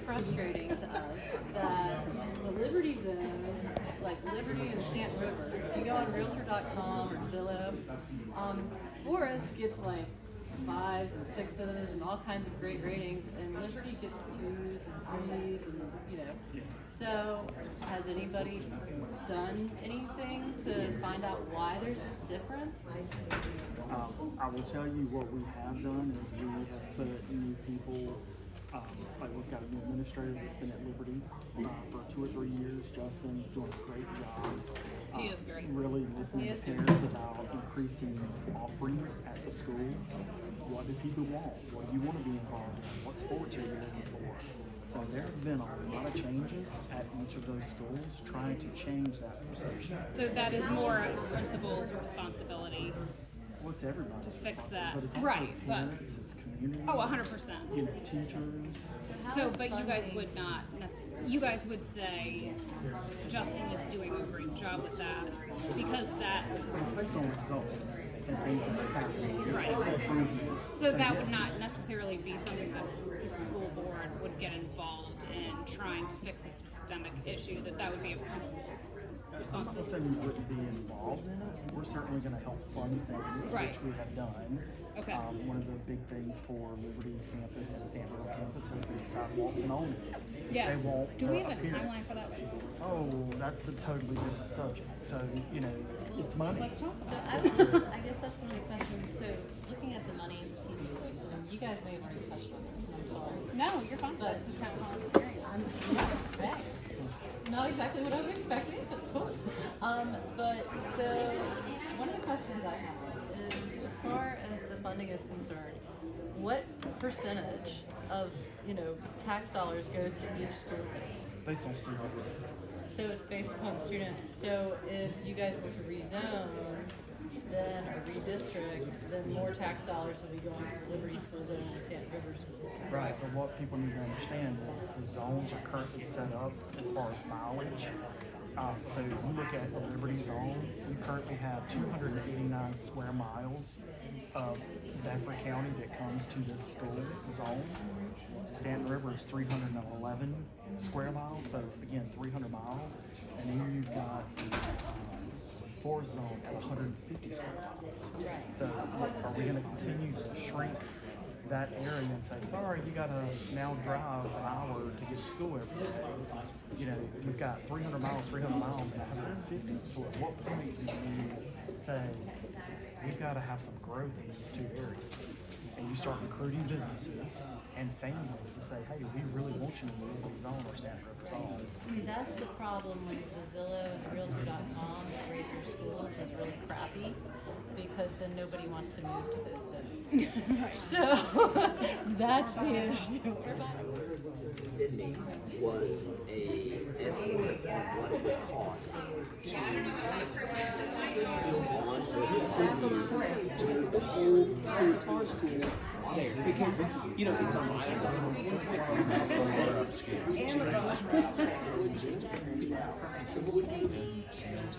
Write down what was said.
frustrating to us that the Liberty Zone, like Liberty and Stanton River, if you go on Realtor.com or Zillow, Forest gets like 5s and 6s and all kinds of great ratings, and Liberty gets 2s and 3s, and you know. So, has anybody done anything to find out why there's this difference? I will tell you what we have done is we have put new people. Like we've got a new administrator that's been at Liberty for 2 or 3 years. Justin doing a great job. He is great. Really listening to parents about increasing offerings at the school. What do people want? What do you want to be involved in? What sports are you looking for? So there have been a lot of changes at each of those schools trying to change that perception. So that is more principal's responsibility. Well, it's everybody's To fix that. responsibility, but it's also Right, but- parents, it's community. Oh, 100%. You know, teachers. So, but you guys would not, you guys would say Justin is doing a great job with that because that, It's based on results and things that are happening. Right. Improvements. so that would not necessarily be something that the school board would get involved in trying to fix a systemic issue, that would be a principal's I'm not responsibility. saying we wouldn't be involved in it. We're certainly going to help fund things, Right. which we have done. Okay. One of the big things for Liberty campus and Stanford campus has been sidewalks and awnings. Yes. They want Do we have a appearance. timeline for that? Oh, that's a totally different subject. So, you know, it's money. Let's talk So about I guess that's one of the questions. So looking at the money piece of this, and you guys may have already touched on this, and I'm sorry. it. No, you're fine. That's the town hall experience. Okay. Not exactly what I was expecting, but it's cool. But so one of the questions I have is, as far as the funding is concerned, what percentage of tax dollars goes to each school system? It's based on students. So it's based upon student. So if you guys were to rezone, then or redistrict, then more tax dollars will be going to the Liberty School Zone and Stanton River School Zone. Right, but what people need to understand is the zones are currently set up as far as mileage. So if you look at the Liberty Zone, we currently have 289 square miles of Bedford County that comes to this school zone. Stanton River is 311 square miles, so again, 300 miles. And then you've got Forest Zone at 150 square miles. So are we going to continue to shrink that area and say, sorry, you got to now drive an hour to get to school every day? You know, you've got 300 miles and 150. So at what point do you say, we've got to have some growth in these two areas? And you start recruiting businesses and families to say, hey, we really want you to move to Zone or Stanford Zone. See, that's the problem with the Zillow and the Realtor.com that raise their schools is really crappy, because then nobody wants to move to those zones. So that's the issue. Sydney was a estimate of what it would cost to build on to move the whole Stewart's Farm School there, because it's a mile long, 1.3 miles long upscale. It wouldn't change.